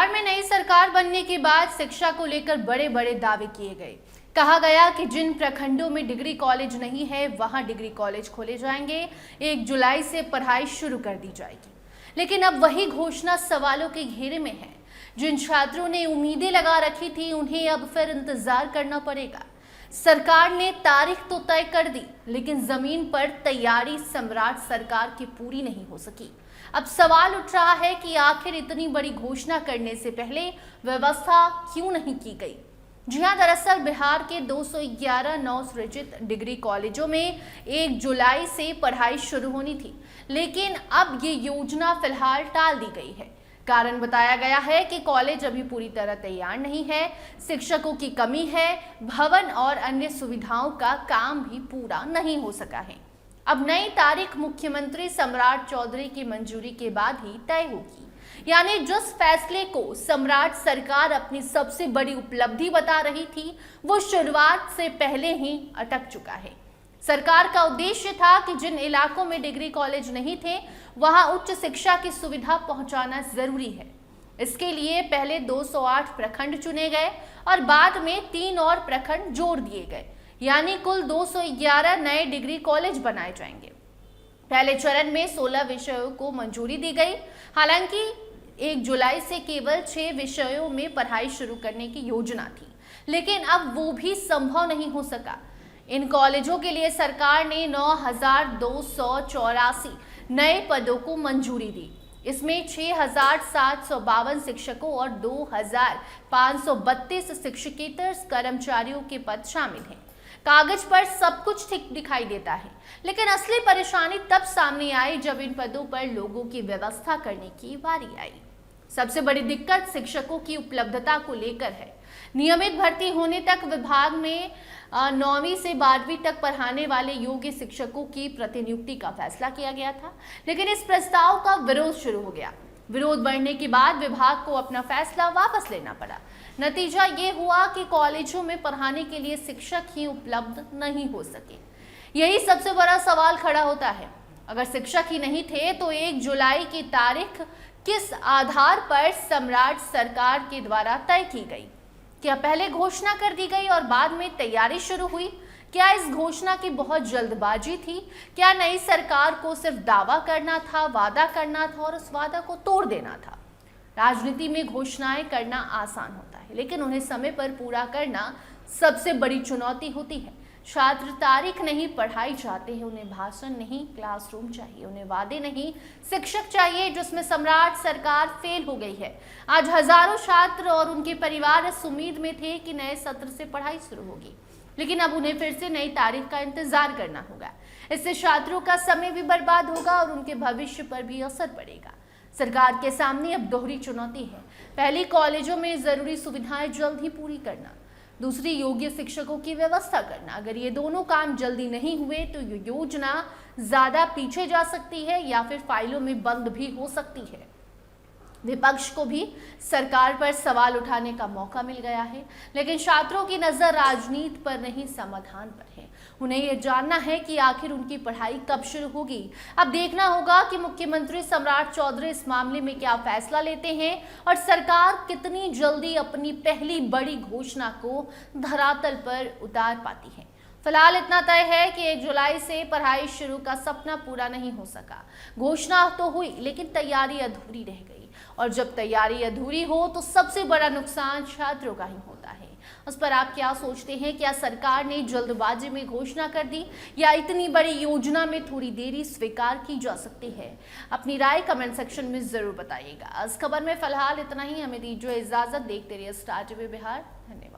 बिहार में नई सरकार बनने के बाद शिक्षा को लेकर बड़े बड़े दावे किए गए। कहा गया कि जिन प्रखंडों में डिग्री कॉलेज नहीं है वहां डिग्री कॉलेज खोले जाएंगे, 1 जुलाई से पढ़ाई शुरू कर दी जाएगी। लेकिन अब वही घोषणा सवालों के घेरे में है। जिन छात्रों ने उम्मीदें लगा रखी थी उन्हें अब फिर इंतजार करना पड़ेगा। सरकार ने तारीख तो तय कर दी, लेकिन जमीन पर तैयारी सम्राट सरकार की पूरी नहीं हो सकी। अब सवाल उठ रहा है कि आखिर इतनी बड़ी घोषणा करने से पहले व्यवस्था क्यों नहीं की गई। जी हां, दरअसल बिहार के 211 नवसृजित डिग्री कॉलेजों में 1 जुलाई से पढ़ाई शुरू होनी थी, लेकिन अब ये योजना फिलहाल टाल दी गई है। कारण बताया गया है कि कॉलेज अभी पूरी तरह तैयार नहीं है, शिक्षकों की कमी है, भवन और अन्य सुविधाओं का काम भी पूरा नहीं हो सका है। अब नई तारीख मुख्यमंत्री सम्राट चौधरी की मंजूरी के बाद ही तय होगी। यानी जिस फैसले को सम्राट सरकार अपनी सबसे बड़ी उपलब्धि बता रही थी, वो शुरुआत से पहले ही अटक चुका है। सरकार का उद्देश्य था कि जिन इलाकों में डिग्री कॉलेज नहीं थे वहां उच्च शिक्षा की सुविधा पहुंचाना जरूरी है। इसके लिए पहले 208 प्रखंड चुने गए और बाद में 3 और प्रखंड जोड़ दिए गए, यानी कुल 211 नए डिग्री कॉलेज बनाए जाएंगे। पहले चरण में 16 विषयों को मंजूरी दी गई। हालांकि 1 जुलाई से केवल 6 विषयों में पढ़ाई शुरू करने की योजना थी, लेकिन अब वो भी संभव नहीं हो सका। इन कॉलेजों के लिए सरकार ने 9,284 नए पदों को मंजूरी दी। इसमें 6,752 शिक्षकों और 2,532 शिक्षकेतर कर्मचारियों के पद शामिल हैं। कागज पर सब कुछ ठीक दिखाई देता है, लेकिन असली परेशानी तब सामने आई जब इन पदों पर लोगों की व्यवस्था करने की बारी आई। सबसे बड़ी दिक्कत शिक्षकों की उपलब्धता को लेकर है। नियमित भर्ती होने तक विभाग में 9वीं से 12वीं तक पढ़ाने वाले योग्य शिक्षकों की प्रतिनियुक्ति का फैसला किया गया था, लेकिन इस प्रस्ताव का विरोध शुरू हो गया। विरोध बढ़ने के बाद विभाग को अपना फैसला वापस लेना पड़ा। नतीजा ये हुआ कि कॉलेजों में पढ़ाने के लिए शिक्षक ही उपलब्ध नहीं हो सके। यही सबसे बड़ा सवाल खड़ा होता है। अगर शिक्षक ही नहीं थे तो 1 जुलाई की तारीख किस आधार पर सम्राट सरकार के द्वारा तय की गई? क्या पहले घोषणा कर दी गई और बाद में तैयारी शुरू हुई? क्या इस घोषणा की बहुत जल्दबाजी थी? क्या नई सरकार को सिर्फ दावा करना था, वादा करना था और उस वादा को तोड़ देना था? राजनीति में घोषणाएं करना आसान होता है, लेकिन उन्हें समय पर पूरा करना सबसे बड़ी चुनौती होती है। छात्र तारीख नहीं पढ़ाई चाहते हैं, उन्हें भाषण नहीं क्लासरूम चाहिए, उन्हें वादे नहीं शिक्षक चाहिए, जिसमें सम्राट सरकार फेल हो गई है। आज हजारों छात्र और उनके परिवार इस उम्मीद में थे कि नए सत्र से पढ़ाई शुरू होगी, लेकिन अब उन्हें फिर से नई तारीख का इंतजार करना होगा। इससे छात्रों का समय भी बर्बाद होगा और उनके भविष्य पर भी असर पड़ेगा। सरकार के सामने अब दोहरी चुनौती है। पहली, कॉलेजों में जरूरी सुविधाएं जल्द ही पूरी करना। दूसरी, योग्य शिक्षकों की व्यवस्था करना। अगर ये दोनों काम जल्दी नहीं हुए तो ये योजना ज्यादा पीछे जा सकती है या फिर फाइलों में बंद भी हो सकती है। विपक्ष को भी सरकार पर सवाल उठाने का मौका मिल गया है, लेकिन छात्रों की नजर राजनीति पर नहीं समाधान पर है। उन्हें यह जानना है कि आखिर उनकी पढ़ाई कब शुरू होगी। अब देखना होगा कि मुख्यमंत्री सम्राट चौधरी इस मामले में क्या फैसला लेते हैं और सरकार कितनी जल्दी अपनी पहली बड़ी घोषणा को धरातल पर उतार पाती है। फिलहाल इतना तय है कि 1 जुलाई से पढ़ाई शुरू का सपना पूरा नहीं हो सका। घोषणा तो हुई, लेकिन तैयारी अधूरी रह गई, और जब तैयारी अधूरी हो तो सबसे बड़ा नुकसान छात्रों का ही होता है। उस पर आप क्या सोचते हैं? क्या सरकार ने जल्दबाजी में घोषणा कर दी या इतनी बड़ी योजना में थोड़ी देरी स्वीकार की जा सकती है? अपनी राय कमेंट सेक्शन में जरूर बताइएगा। इस खबर में फिलहाल इतना ही। हमें दीजिए इजाजत। देखते रहिए स्टार टीवी बिहार। धन्यवाद।